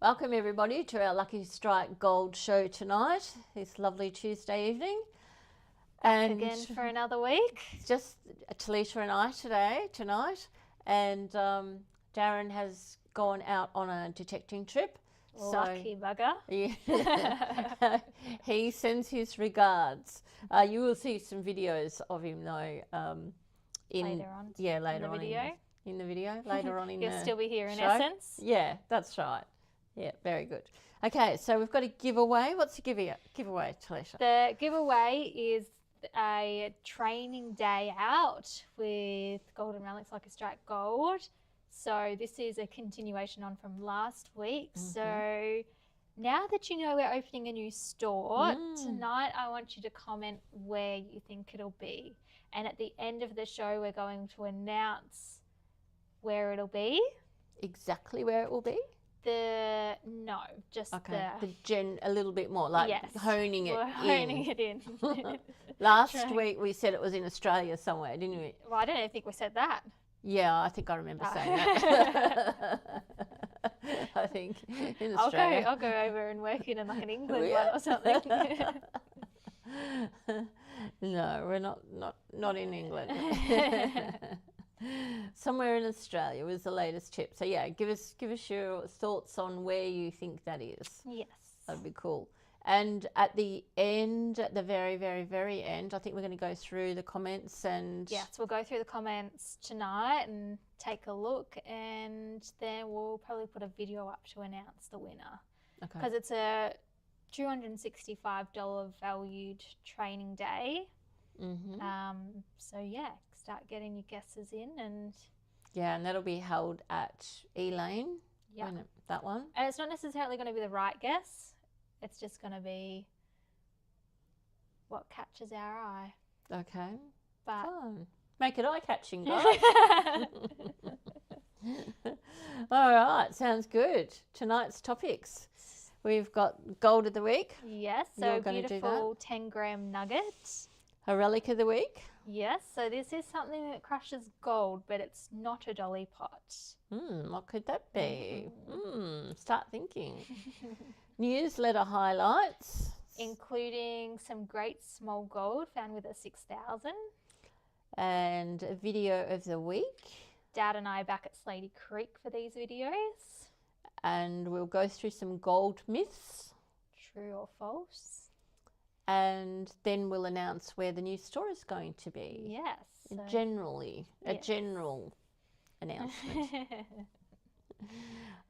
Welcome everybody to our Lucky Strike Gold show tonight, this lovely Tuesday evening. And again for another week. It's just Talisha and I tonight, and Darren has gone out on a detecting trip. Lucky bugger. Yeah. He sends his regards. You will see some videos of him though. Later on. Yeah, later in the on video. In the video. Later on in He'll the still be here in show. essence. Yeah, that's right. Yeah, very good. Okay, so we've got a giveaway. What's the giveaway, Talisha? The giveaway is a training day out with Golden Relics Lucky Strike Gold. So this is a continuation on from last week. So now that you know we're opening a new store, tonight I want you to comment where you think it'll be. And at the end of the show, we're going to announce where it'll be. Exactly where it will be? A little bit more, like honing it We're honing it in. Last week we said it was in Australia somewhere, didn't we? Well, I don't think we said that. Yeah, I think I remember saying that. I think in Australia. I'll go over and work in like an England one or something. No, we're not in England. Somewhere in Australia was the latest tip. So yeah, give us your thoughts on where you think that is. Yes. That'd be cool. And at the end, at the very, very, very end, I think we're going to go through the comments and... Yes, we'll go through the comments tonight and take a look, and then we'll probably put a video up to announce the winner. Okay. Because it's a $265 valued training day. So yeah, start getting your guesses in and... Yeah, and that'll be held at Elaine. Yeah. That one. And it's not necessarily going to be the right guess. It's just going to be what catches our eye. Okay. But fun. Make it eye-catching, guys. All right, sounds good. Tonight's topics. We've got Gold of the Week. Yes, so beautiful 10-gram nuggets. A Relic of the Week. Yes, so this is something that crushes gold, but it's not a dolly pot. What could that be? Start thinking. Newsletter highlights. Including some great small gold found with a 6,000. And a video of the week. Dad and I are back at Slaty Creek for these videos. And we'll go through some gold myths. True or false. And then we'll announce where the new store is going to be. Yes. So a general announcement.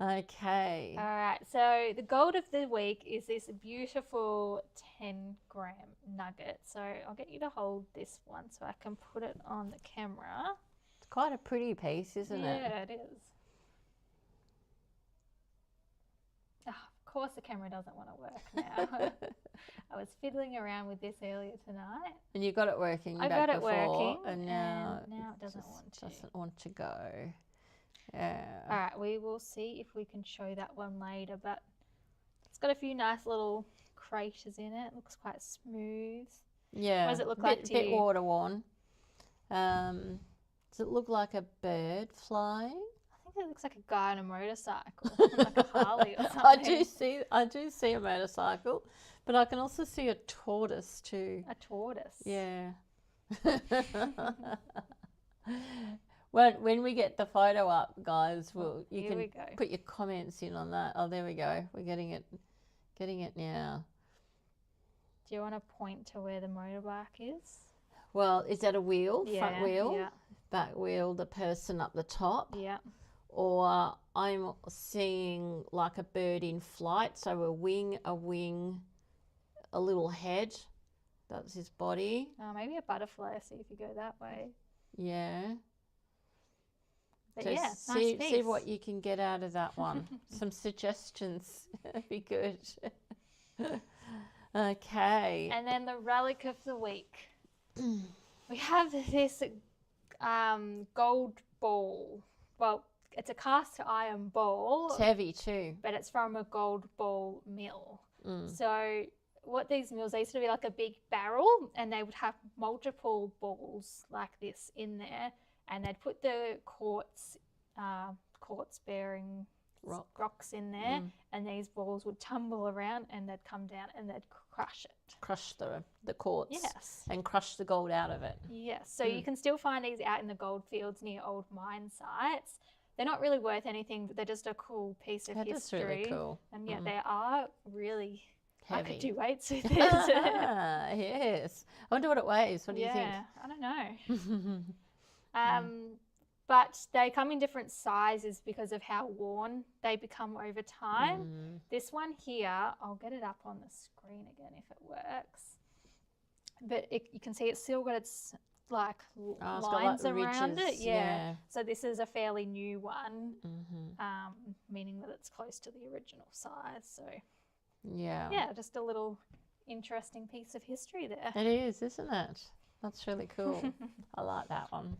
Okay. All right. So the gold of the week is this beautiful 10-gram nugget. So I'll get you to hold this one so I can put it on the camera. It's quite a pretty piece, isn't it? Yeah, it is. Oh, of course the camera doesn't want to work now. I was fiddling around with this earlier tonight. And you got it working. I got it working. And now it doesn't want to go. Yeah. All right, we will see if we can show that one later. But it's got a few nice little craters in it. It looks quite smooth. Yeah. What does it look like to you? A bit water worn. Does it look like a bird flying? I think it looks like a guy on a motorcycle, like a Harley or something. I do see a motorcycle, but I can also see a tortoise too. A tortoise? Yeah. When we get the photo up, guys, you can put your comments in on that. Oh, there we go. We're getting it now. Do you want to point to where the motorbike is? Well, is that a wheel? Yeah, front wheel? Yeah. Back wheel, the person up the top? Yeah. Or I'm seeing like a bird in flight, so a wing, a little head. That's his body. Maybe a butterfly, see if you go that way. Yeah. But so yeah, nice piece. See what you can get out of that one. Some suggestions. That'd be good. Okay. And then the relic of the week. We have this gold ball. Well, it's a cast iron ball. It's heavy too. But it's from a gold ball mill. So what these mills, they used to be like a big barrel, and they would have multiple balls like this in there, and they'd put the quartz bearing rocks in there, and these balls would tumble around and they'd come down and they'd crush it. Crush the quartz. Yes. And crush the gold out of it. Yes. So you can still find these out in the gold fields near old mine sites. They're not really worth anything, but they're just a cool piece of history. That is really cool. And yeah, they are really heavy. I could do weights with this. Yes. I wonder what it weighs. What do you think? Yeah, I don't know. But they come in different sizes because of how worn they become over time. This one here, I'll get it up on the screen again if it works. But you can see it's still got its like lines around it. Yeah. So this is a fairly new one, meaning that it's close to the original size. So yeah, just a little interesting piece of history there. It is, isn't it? That's really cool. I like that one.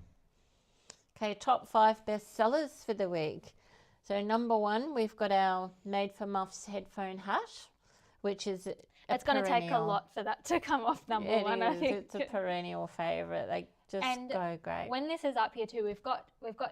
Okay, top 5 bestsellers for the week. So number 1, we've got our Made for Muffs headphone hat, which is it's going to take a lot for that to come off number 1. I think it's a perennial favourite. They just go great. When this is up here too, we've got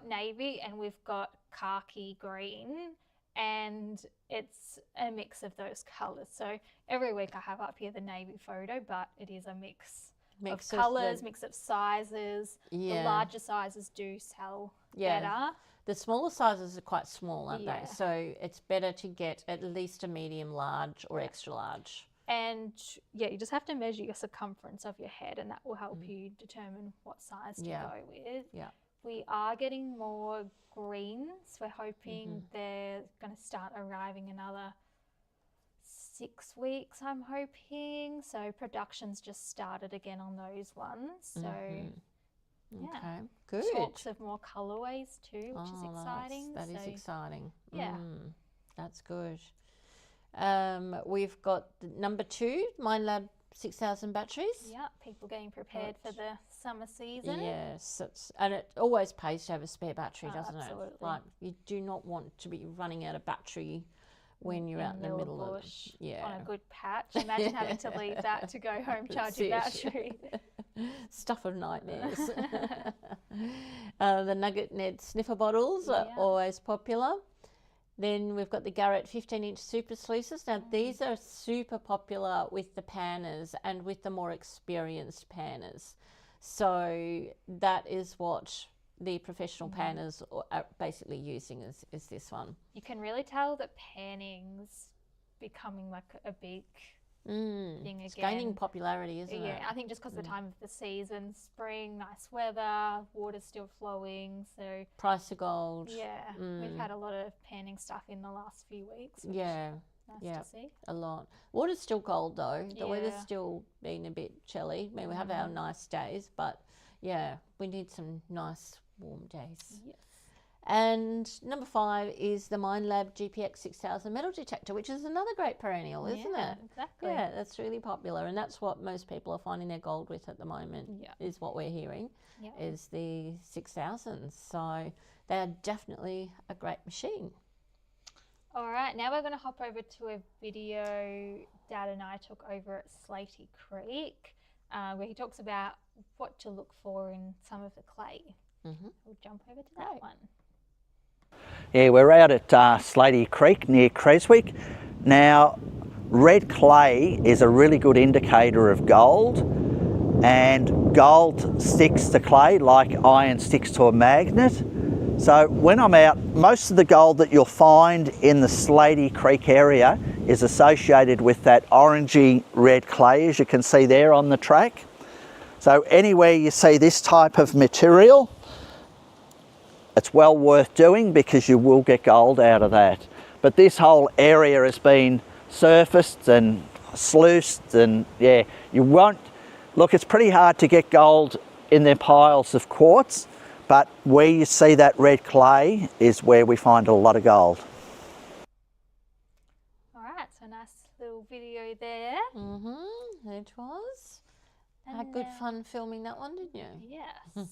navy and we've got khaki green, and it's a mix of those colours. So every week I have up here the navy photo, but it is a mix of colours, mix of sizes. The larger sizes do sell better. The smaller sizes are quite small, aren't they? So it's better to get at least a medium large or extra large. And you just have to measure your circumference of your head, and that will help you determine what size to go with. Yeah. We are getting more greens. We're hoping they're going to start arriving another 6 weeks, I'm hoping. So production's just started again on those ones. So okay, good. Talks of more colourways too, which is exciting. That is exciting. Yeah. That's good. We've got number 2, MindLab 6000 batteries. Yeah, people getting prepared for the summer season. Yes, and it always pays to have a spare battery, doesn't absolutely. it? Like, you do not want to be running out of battery when you're out in the middle of on a good patch. Imagine having to leave that to go home, charge your battery. Stuff of nightmares. The Nugget Ned sniffer bottles are always popular. Then we've got the Garrett 15-inch super sluices. Now these are super popular with the panners and with the more experienced panners. So that is what the professional panners are basically using is this one. You can really tell that panning's becoming like a big thing again. It's gaining popularity, isn't it? Yeah, I think just because the time of the season, spring, nice weather, water's still flowing, so price of gold. Yeah, we've had a lot of panning stuff in the last few weeks. Nice to see. A lot. Water's still cold though. The weather's still been a bit chilly. I mean, we have our nice days, but yeah, we need some nice warm days. Yes. And number 5 is the MindLab GPX 6000 metal detector, which is another great perennial, isn't it? Exactly. Yeah, that's really popular, and that's what most people are finding their gold with at the moment. Is what we're hearing is the 6000s. So they are definitely a great machine. All right, now we're going to hop over to a video Dad and I took over at Slaty Creek, where he talks about what to look for in some of the clay. We'll jump over to that one. Yeah, we're out at Slaty Creek near Creswick. Now, red clay is a really good indicator of gold, and gold sticks to clay like iron sticks to a magnet. So when I'm out, most of the gold that you'll find in the Slaty Creek area is associated with that orangey red clay, as you can see there on the track. So anywhere you see this type of material, it's well worth doing because you will get gold out of that. But this whole area has been surfaced and sluiced, and you won't, look, it's pretty hard to get gold in their piles of quartz, but where you see that red clay is where we find a lot of gold. All right, so nice little video there. It was. Had good fun filming that one, didn't you? Yes.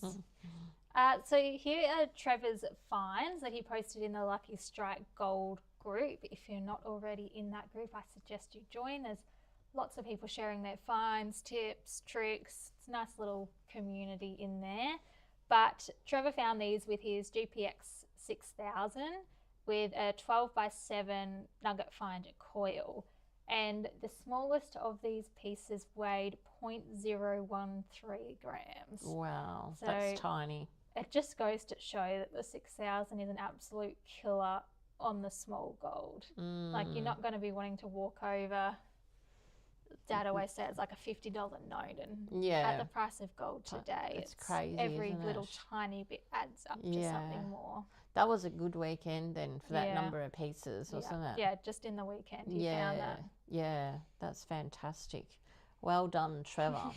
So here are Trevor's finds that he posted in the Lucky Strike Gold group. If you're not already in that group, I suggest you join. There's lots of people sharing their finds, tips, tricks. It's a nice little community in there. But Trevor found these with his GPX 6000, with a 12 by 7 nugget finder coil. And the smallest of these pieces weighed 0.013 grams. Wow, So that's tiny. it just goes to show that the 6000 is an absolute killer on the small gold. Like, you're not going to be wanting to walk over. Dad always says like a $50 note, and at the price of gold today, it's crazy. Every isn't little it? tiny bit adds up to something more. That was a good weekend then for that number of pieces, wasn't it? Yeah, just in the weekend you found that. Yeah, that's fantastic. Well done, Trevor.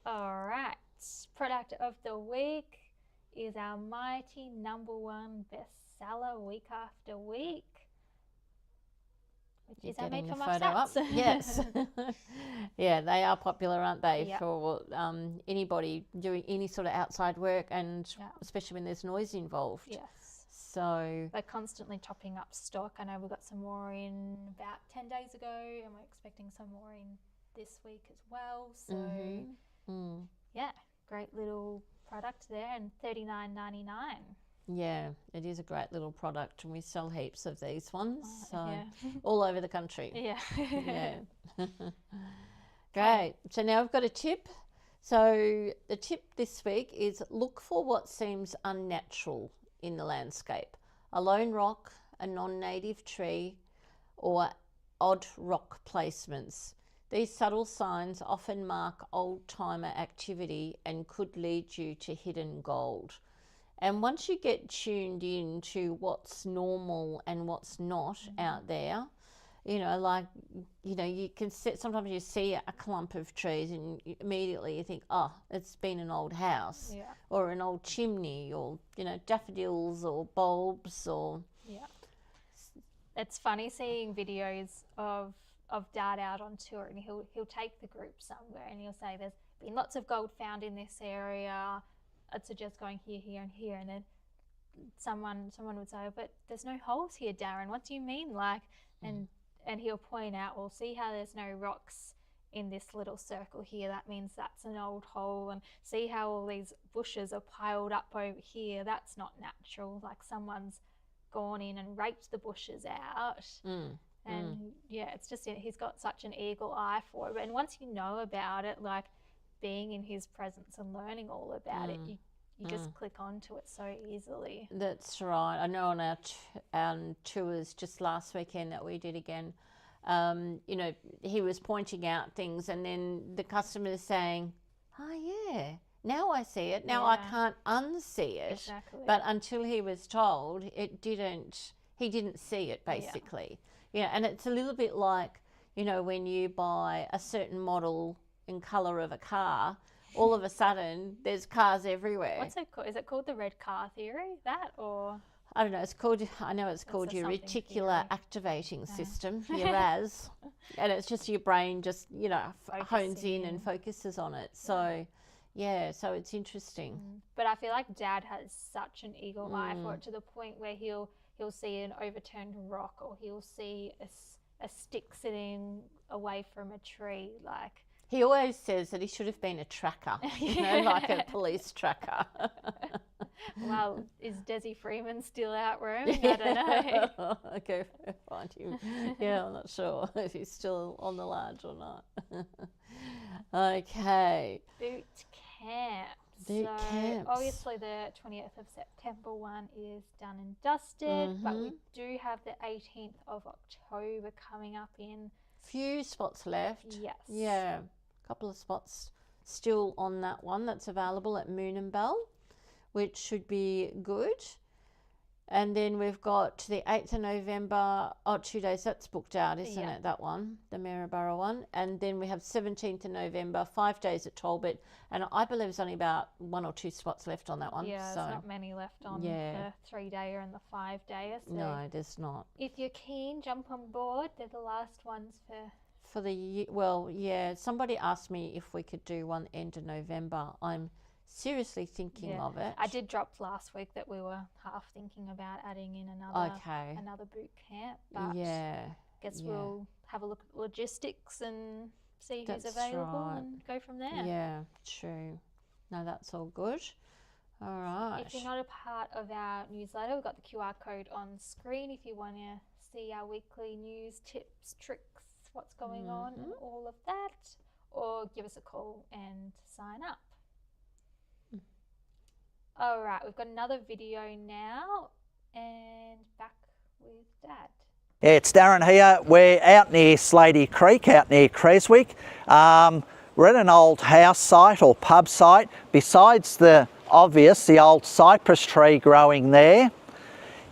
All right, product of the week is our mighty #1 bestseller week after week, which is our Made Getting from the Us photo up. hats. Yes. Yeah, they are popular, aren't they, Yep. for anybody doing any sort of outside work, and especially when there's noise involved. Yes. So We're constantly topping up stock. I know we got some more in about 10 days ago, and we're expecting some more in this week as well. So yeah, great little product there, and $39.99. yeah, it is a great little product, and we sell heaps of these ones, so yeah. all over the country. Yeah. Yeah. Great. So now I've got a tip. So the tip this week is look for what seems unnatural in the landscape. A lone rock, a non-native tree, or odd rock placements. These subtle signs often mark old-timer activity and could lead you to hidden gold. And once you get tuned in to what's normal and what's not out there, you know, like, you know, you can sometimes you see a clump of trees and immediately you think, oh, it's been an old house or an old chimney, or, you know, daffodils or bulbs or... Yeah. It's funny seeing videos of Dad out on tour, and he'll take the group somewhere and he'll say there's been lots of gold found in this area. I'd suggest going here, here and here, and then someone would say, but there's no holes here, Darren, what do you mean? Like, and he'll point out, well, see how there's no rocks in this little circle here, that means that's an old hole, and see how all these bushes are piled up over here, that's not natural, like someone's gone in and raked the bushes out. And yeah, it's just, he's got such an eagle eye for it. And once you know about it, like being in his presence and learning all about it, you just click onto it so easily. That's right. I know on our tours just last weekend that we did again, you know, he was pointing out things, and then the customer saying, oh yeah, now I see it. Now I can't unsee it. Exactly. But until he was told, he didn't see it, basically. Yeah, and it's a little bit like, you know, when you buy a certain model and colour of a car, all of a sudden there's cars everywhere. What's it called? Is it called the red car theory, that, or? I don't know, it's called your reticular activating system, your RAS. And it's just your brain just, you know, hones in and focuses on it. So, yeah, so it's interesting. But I feel like Dad has such an eagle eye for it, to the point where he'll see an overturned rock, or he'll see a stick sitting away from a tree, like. He always says that he should have been a tracker, you know, like a police tracker. Well, is Desi Freeman still out roaming? I don't know. Okay, find him. Yeah, I'm not sure if he's still on the large or not. Okay. Boot camp. Boot camps. Obviously the 20th of September one is done and dusted, but we do have the 18th of October coming up in. Few spots left. Yes. Yeah, a couple of spots still on that one that's available at Moon and Bell, which should be good. And then we've got the 8th of November, 2 days, that's booked out, isn't it, that one, the Maryborough one. And then we have 17th of November, 5 days at Talbot, and I believe there's only about 1 or 2 spots left on that one. Yeah, there's not many left on the 3-dayer and the 5-dayer. So no, there's not. If you're keen, jump on board. They're the last ones for the, well, yeah, somebody asked me if we could do one end of November. I'm seriously thinking of it. I did drop last week that we were half thinking about adding in another boot camp, but guess we'll have a look at logistics and see who's available and go from there. Yeah, true. No, that's all good. All right. If you're not a part of our newsletter, we've got the QR code on screen if you want to see our weekly news, tips, tricks, what's going on and all of that, or give us a call and sign up. All right, we've got another video now and back with Dad. Yeah, it's Darren here. We're out near Slaty Creek, out near Creswick. We're at an old house site or pub site. Besides the obvious, the old cypress tree growing there,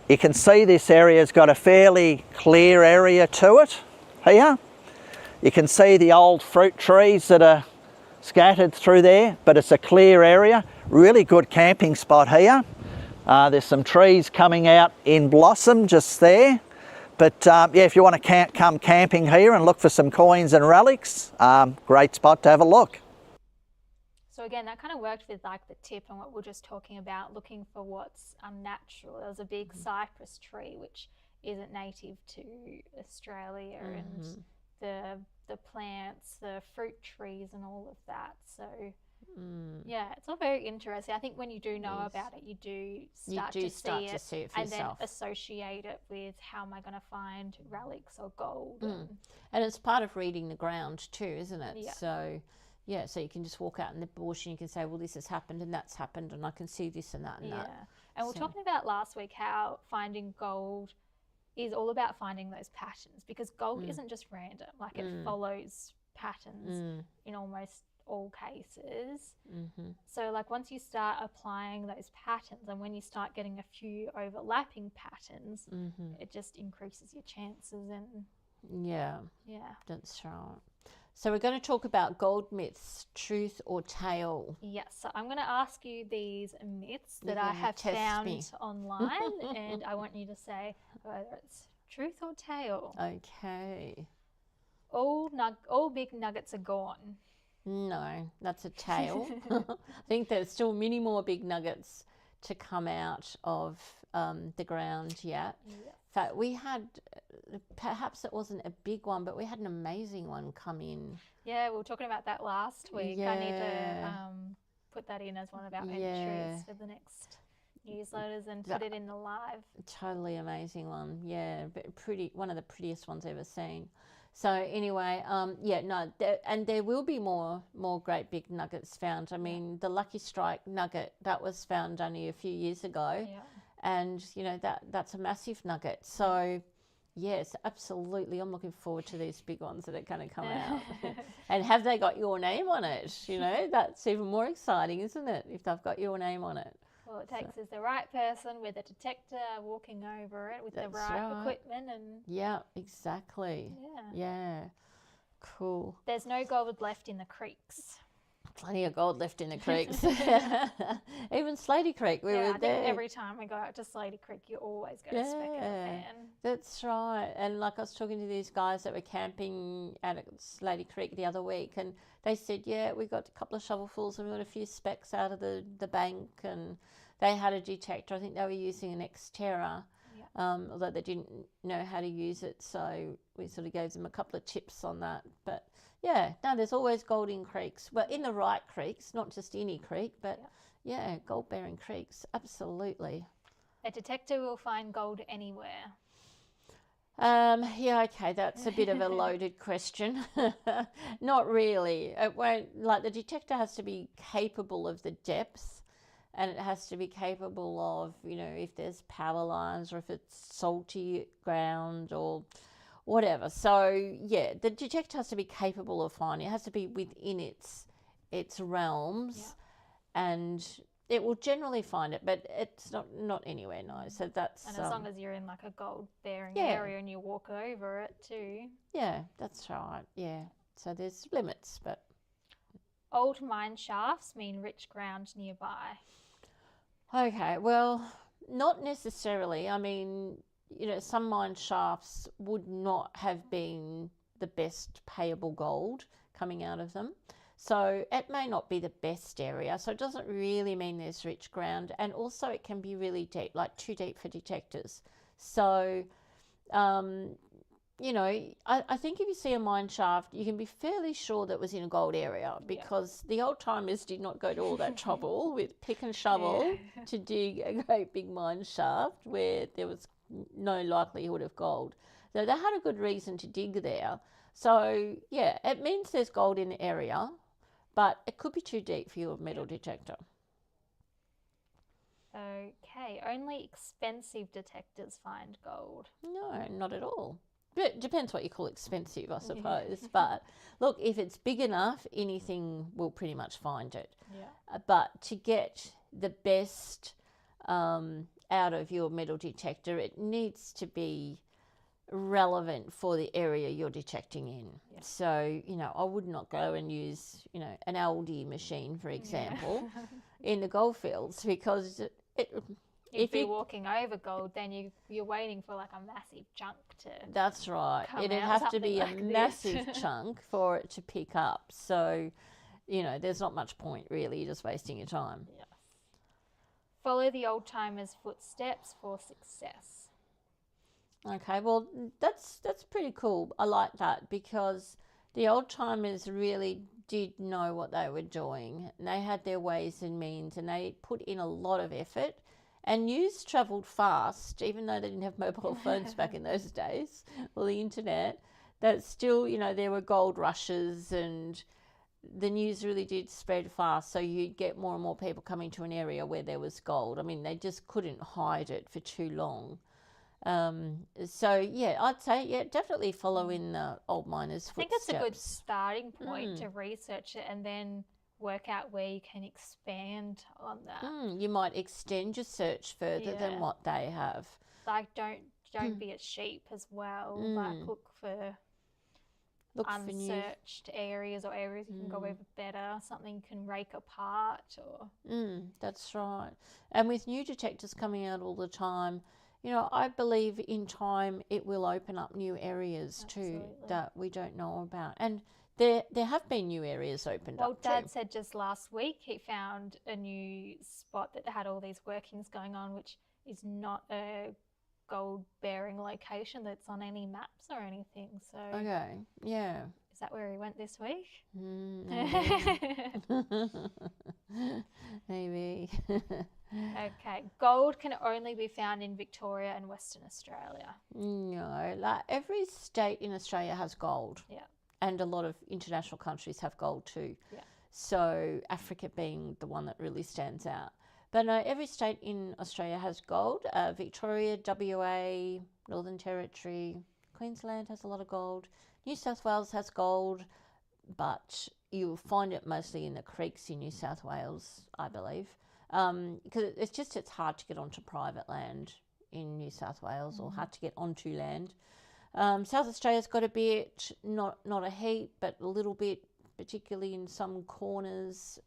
you can see this area's got a fairly clear area to it here. You can see the old fruit trees that are scattered through there, but it's a clear area. Really good camping spot here. There's some trees coming out in blossom just there. But yeah, if you want to come camping here and look for some coins and relics, great spot to have a look. So again, that kind of worked with like the tip and what we we're just talking about, looking for what's unnatural. There was a big cypress tree, which isn't native to Australia, and the plants, the fruit trees and all of that. So yeah, it's all very interesting. I think when you do know about it, you do start to see it for and yourself. then associate it with how am I going to find relics or gold. And it's part of reading the ground too, isn't it? Yeah. So yeah, so you can just walk out in the bush and you can say, well, this has happened and that's happened and I can see this and that and that. And we we're talking about last week how finding gold is all about finding those patterns, because gold isn't just random. Like it follows patterns in almost all cases. So like once you start applying those patterns and when you start getting a few overlapping patterns, it just increases your chances. And yeah, that's right. So we're going to talk about gold myths, truth or tale. Yes, so I'm going to ask you these myths that I have found online and I want you to say whether it's truth or tale. Okay. All big nuggets are gone. No, that's a tale. I think there's still many more big nuggets to come out of the ground yet. In fact, we had, perhaps it wasn't a big one, but we had an amazing one come in. Yeah, we were talking about that last week. I need to put that in as one of our entries for the next newsletters and put it in the live. Totally amazing one. Yeah, pretty, one of the prettiest ones I've ever seen. So anyway, yeah, no, there will be more great big nuggets found. I mean, the Lucky Strike nugget, that was found only a few years ago. Yeah. And, you know, that's a massive nugget. So, yes, absolutely. I'm looking forward to these big ones that are going to come out. And have they got your name on it? You know, that's even more exciting, isn't it, if they've got your name on it? All it takes is the right person with a detector walking over it with the right equipment. And yeah, exactly. Yeah. Cool. There's no gold left in the creeks. Plenty of gold left in the creeks. Even Slaty Creek, we were I there. think every time we go out to Slaty Creek, you always get a speck of pan. That's right. And like I was talking to these guys that were camping at Slaty Creek the other week, and they said, yeah, we got a couple of shovelfuls and we got a few specks out of the bank, and they had a detector. I think they were using an Xterra, although they didn't know how to use it, so we sort of gave them a couple of tips on that. But yeah, no, there's always gold in creeks. Well, in the right creeks, not just any creek, but yeah, gold-bearing creeks, absolutely. A detector will find gold anywhere. Yeah, okay, that's a bit of a loaded question. Not really. It won't, like, the detector has to be capable of the depth, and it has to be capable of, you know, if there's power lines or if it's salty ground or whatever. So yeah, the detector has to be capable of finding. It has to be within its realms, and it will generally find it, but it's not anywhere nice. So that's and as long as you're in like a gold bearing area and you walk over it too. Yeah, that's right. Yeah. So there's limits, but old mine shafts mean rich ground nearby. Okay, well, not necessarily. I mean, you know, some mine shafts would not have been the best payable gold coming out of them. So it may not be the best area. So it doesn't really mean there's rich ground. And also it can be really deep, like too deep for detectors. So you know, I think if you see a mine shaft, you can be fairly sure that it was in a gold area because the old timers did not go to all that trouble with pick and shovel to dig a great big mine shaft where there was no likelihood of gold. So they had a good reason to dig there. So, yeah, it means there's gold in the area, but it could be too deep for your metal detector. Okay, only expensive detectors find gold. No, not at all. It depends what you call expensive, I suppose. But look, if it's big enough, anything will pretty much find it. Yeah. But to get the best out of your metal detector, it needs to be relevant for the area you're detecting in. Yeah. So, you know, I would not go and use, you know, an Aldi machine, for example, in the goldfields because If you're walking over gold, then you're waiting for like a massive chunk to. That's right. It'd have to be like a massive chunk for it to pick up. So, you know, there's not much point really. You're just wasting your time. Yes. Follow the old timers' footsteps for success. Okay, well that's pretty cool. I like that because the old timers really did know what they were doing. And they had their ways and means, and they put in a lot of effort. And news travelled fast, even though they didn't have mobile phones back in those days, or the internet. That still, you know, there were gold rushes, and the news really did spread fast. So you'd get more and more people coming to an area where there was gold. I mean, they just couldn't hide it for too long. So yeah, I'd say definitely follow in the old miners' footsteps. I think it's a good starting point to research it and then work out where you can expand on that. You might extend your search further than what they have. Like don't be a sheep as well. Like look for unsearched areas or areas you can go over better, something you can rake apart or that's right. And with new detectors coming out all the time, you know, I believe in time it will open up new areas too that we don't know about. And there have been new areas opened up too. Well, Dad said just last week he found a new spot that had all these workings going on, which is not a gold-bearing location that's on any maps or anything. So okay, yeah. Is that where he went this week? Maybe. Okay, gold can only be found in Victoria and Western Australia. No, like every state in Australia has gold. Yeah. And a lot of international countries have gold too. Yeah. So Africa being the one that really stands out. But no, every state in Australia has gold. Victoria, WA, Northern Territory, Queensland has a lot of gold. New South Wales has gold, but you'll find it mostly in the creeks in New South Wales, I believe. Because it's hard to get onto private land in New South Wales or hard to get onto land. South Australia's got a bit, not a heap, but a little bit, particularly in some corners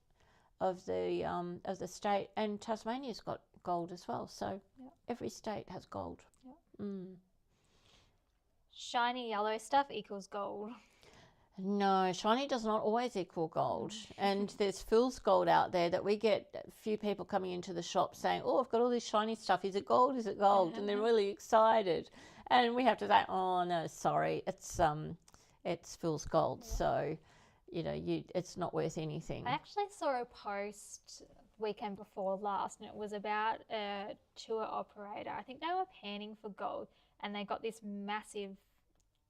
of the state. And Tasmania's got gold as well. So every state has gold. Yeah. Shiny yellow stuff equals gold. No, shiny does not always equal gold. And there's fool's gold out there that we get a few people coming into the shop saying, oh, I've got all this shiny stuff. Is it gold? Is it gold? And they're really excited. And we have to say, oh, no, sorry, it's fool's gold. Yeah. So, you know, it's not worth anything. I actually saw a post weekend before last, and it was about a tour operator. I think they were panning for gold, and they got this massive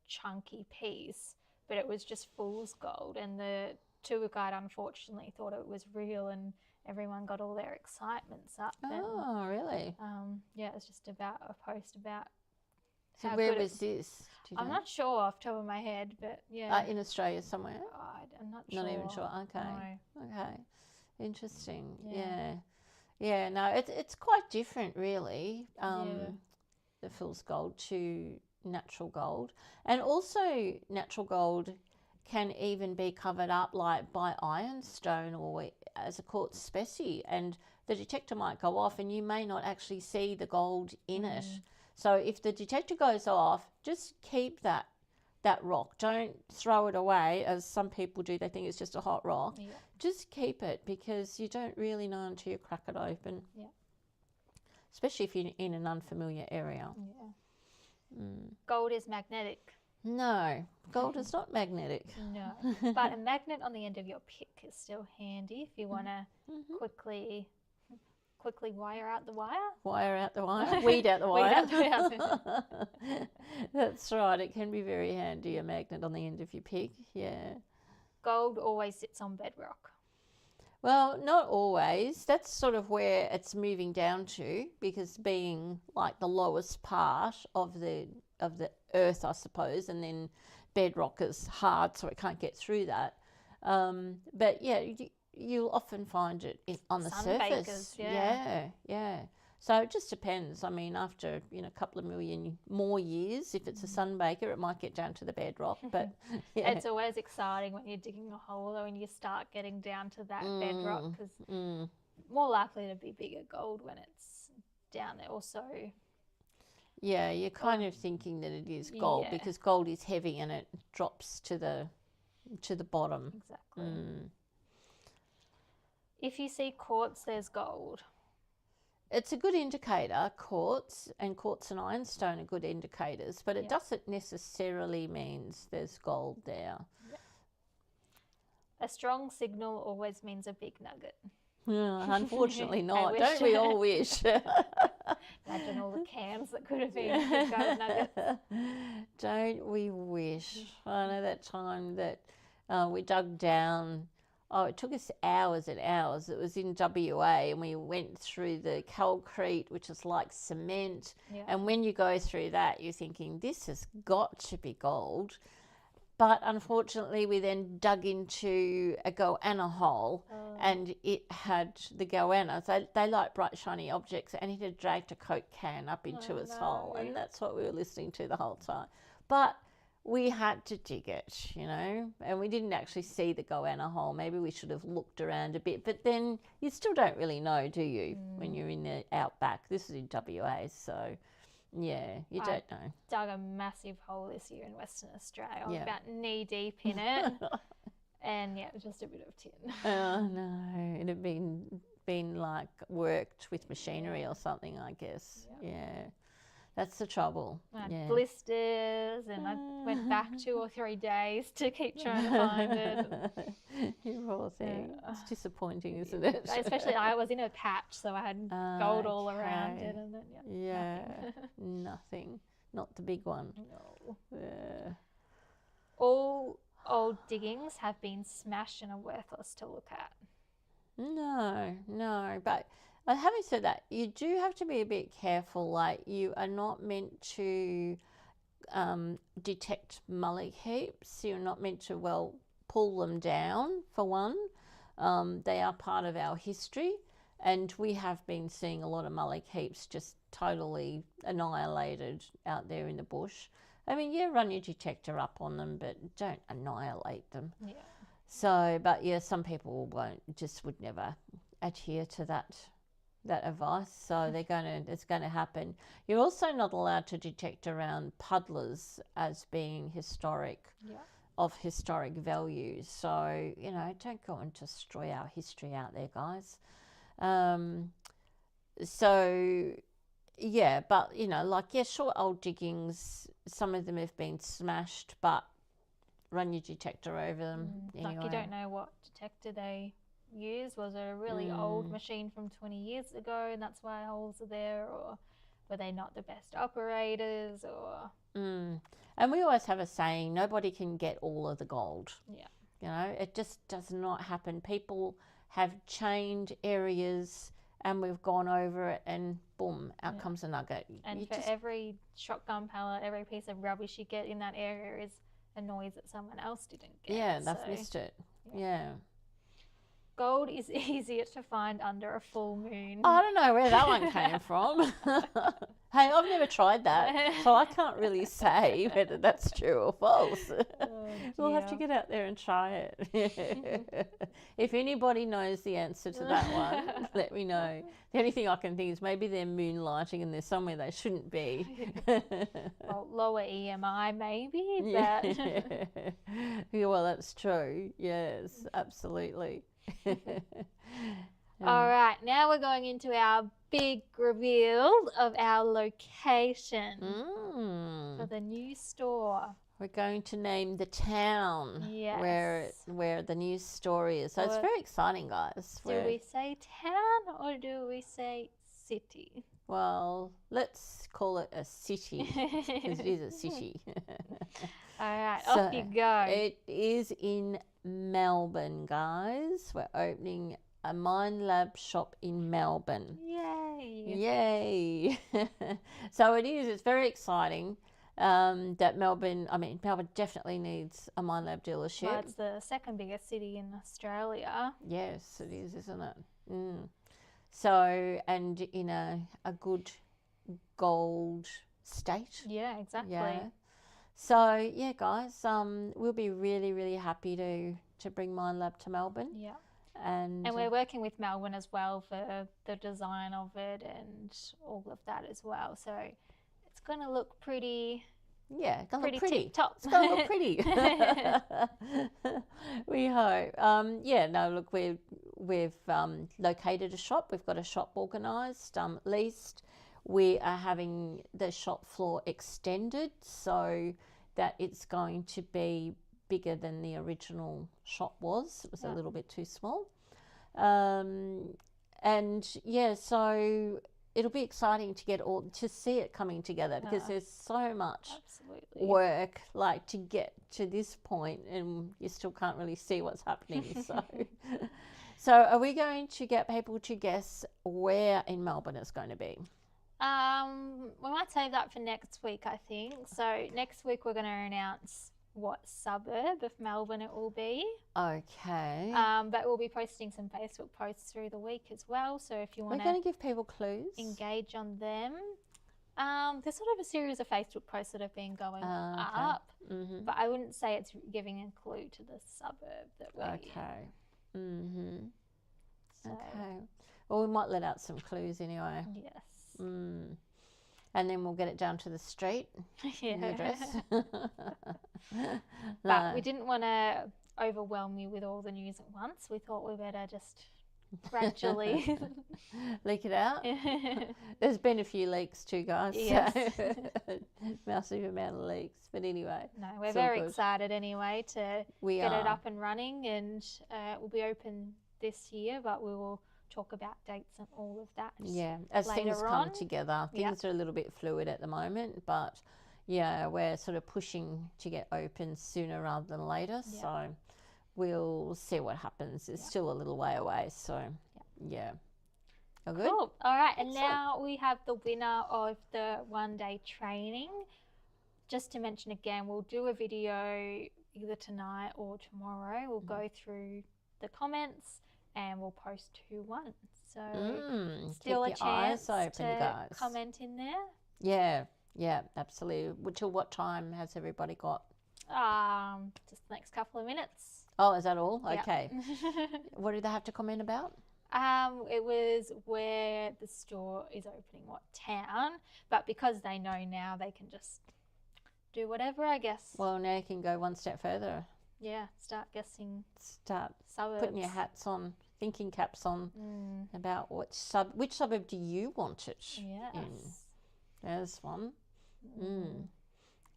chunky piece, but it was just fool's gold. And the tour guide, unfortunately, thought it was real, and everyone got all their excitements up. Oh, really? Yeah, it was just about a post about. So where was this? I'm not sure off the top of my head, but yeah. In Australia somewhere? I'm not sure. Not even sure. Okay. No. Okay. Interesting. Yeah. No, it's quite different, really. The fool's gold to natural gold, and also natural gold can even be covered up like by ironstone or as a quartz specie, and the detector might go off, and you may not actually see the gold in it. So if the detector goes off, just keep that rock. Don't throw it away, as some people do. They think it's just a hot rock. Yeah. Just keep it, because you don't really know until you crack it open. Yeah. Especially if you're in an unfamiliar area. Yeah. Gold is magnetic. No, gold is not magnetic. No, but a magnet on the end of your pick is still handy if you want to quickly wire out the wire. Wire out the wire, weed out the Weed wire. out the wire. That's right, it can be very handy, a magnet on the end of your pick, yeah. Gold always sits on bedrock. Well, not always. That's sort of where it's moving down to, because being like the lowest part of the earth, I suppose, and then bedrock is hard, so it can't get through that. But yeah, you'll often find it on the surface. Yeah. So it just depends. I mean, after a couple of million more years, if it's a sunbaker, it might get down to the bedrock. But yeah. It's always exciting when you're digging a hole, though, and you start getting down to that bedrock, because more likely to be bigger gold when it's down there. Also, yeah, you're kind of thinking that it is gold because gold is heavy and it drops to the bottom. Exactly. If you see quartz, there's gold. It's a good indicator, quartz and ironstone are good indicators, but it doesn't necessarily means there's gold there. Yep. A strong signal always means a big nugget. Unfortunately not. Don't we all wish? Imagine all the cans that could have been big gold nuggets. Don't we wish? I know that time that we dug down. Oh, it took us hours and hours. It was in WA, and we went through the calcrete, which is like cement. Yeah. And when you go through that, you're thinking, this has got to be gold. But unfortunately, we then dug into a goanna hole, and it had the goannas. They like bright, shiny objects, and it had dragged a Coke can up into its hole. And that's what we were listening to the whole time. But we had to dig it, and we didn't actually see the goanna hole. Maybe we should have looked around a bit, but then you still don't really know, do you, when you're in the outback? This is in WA, so yeah, you don't know. Dug a massive hole this year in Western Australia. I was about knee deep in it, and it was just a bit of tin. Oh no, it had been like worked with machinery or something, I guess. Yeah. That's the trouble. I had blisters, and I went back 2 or 3 days to keep trying to find it. You poor thing. It's disappointing, isn't it? Especially I was in a patch, so I had gold all around it, and then nothing. Not the big one. No. Yeah. All old diggings have been smashed and are worthless to look at. No, but having said that, you do have to be a bit careful. Like, you are not meant to detect mullock heaps. You're not meant to, pull them down, for one. They are part of our history, and we have been seeing a lot of mullock heaps just totally annihilated out there in the bush. I mean, run your detector up on them, but don't annihilate them. Yeah. So, but some people would never adhere to that advice, so it's going to happen. You're also not allowed to detect around puddlers as being of historic value. So, don't go and destroy our history out there, guys. Old diggings, some of them have been smashed, but run your detector over them anyway. Like, you don't know what detector they use. Was it a really old machine from 20 years ago and that's why holes are there, or were they not the best operators, or And we always have a saying, nobody can get all of the gold. It just does not happen. People have chained areas and we've gone over it, and boom, out comes a nugget. And every shotgun pellet, every piece of rubbish you get in that area is a noise that someone else didn't get. They've missed it. Yeah. Gold is easier to find under a full moon. I don't know where that one came from. Hey, I've never tried that, so I can't really say whether that's true or false. We'll have to get out there and try it. If anybody knows the answer to that one, let me know. The only thing I can think is maybe they're moonlighting and they're somewhere they shouldn't be. Lower EMI maybe, but... Well, that's true. Yes, absolutely. All right, now we're going into our big reveal of our location for the new store. We're going to name the town where the news story is. So it's very exciting, guys. Do we say town or do we say city? Well, let's call it a city, because it is a city. All right, off you go. It is in Melbourne, guys. We're opening a Minelab shop in Melbourne. Yay! So it is. It's very exciting that Melbourne definitely needs a Minelab dealership. Well, it's the second biggest city in Australia. Yes, it is, isn't it? So, and in a good gold state. Yeah, exactly. Yeah. So, yeah, guys, we'll be really, really happy to bring Minelab to Melbourne. Yeah. And we're working with Melbourne as well for the design of it and all of that as well. So it's going to look pretty. Yeah, it's going to look pretty pretty. tip-top. It's going to look pretty. We hope. Look, we've located a shop. We've got a shop organised, leased. We are having the shop floor extended so that it's going to be bigger than the original shop was. It was a little bit too small. So it'll be exciting to see it coming together, because there's so much work to get to this point, and you still can't really see what's happening. So are we going to get people to guess where in Melbourne it's going to be? We might save that for next week, I think. So next week we're going to announce what suburb of Melbourne it will be. Okay. But we'll be posting some Facebook posts through the week as well. So if you want We're going to give people clues. Engage on them. There's sort of a series of Facebook posts that have been going up, but I wouldn't say it's giving a clue to the suburb that we're in. So, okay. Well, we might let out some clues anyway. Yes. And then we'll get it down to the street. Yeah. The address. But we didn't want to overwhelm you with all the news at once. We thought we better just gradually leak it out. There's been a few leaks too, guys. Yes. So massive amount of leaks. But anyway. No, we're very excited anyway to get it up and running, and it will be open this year, but we will talk about dates and all of that. Yeah, as things come together. Things are a little bit fluid at the moment, but yeah, we're sort of pushing to get open sooner rather than later. So we'll see what happens. It's still a little way away. So yeah. All good? Cool. All right. And now we have the winner of the one-day training. Just to mention again, we'll do a video either tonight or tomorrow. We'll go through the comments and we'll post who won. So still a chance to comment in there. Yeah, absolutely. Till what time has everybody got? Just the next couple of minutes. Oh, is that all? Yep. Okay. What do they have to comment about? It was where the store is opening, what town, but because they know now, they can just do whatever, I guess. Well, now you can go one step further. Yeah, start guessing. Start suburbs. Putting your hats on, thinking caps on about which suburb do you want it in? There's one.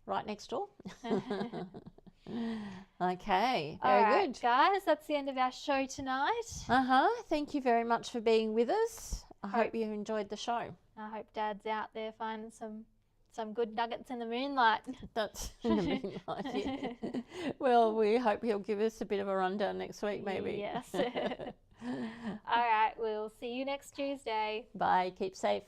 Right next door. Okay, very good. Guys, that's the end of our show tonight. Thank you very much for being with us. I hope you enjoyed the show. I hope Dad's out there finding some good nuggets in the moonlight. That's in the moonlight, yeah. Well, we hope he'll give us a bit of a rundown next week, maybe. Yes. All right, we'll see you next Tuesday. Bye. Keep safe.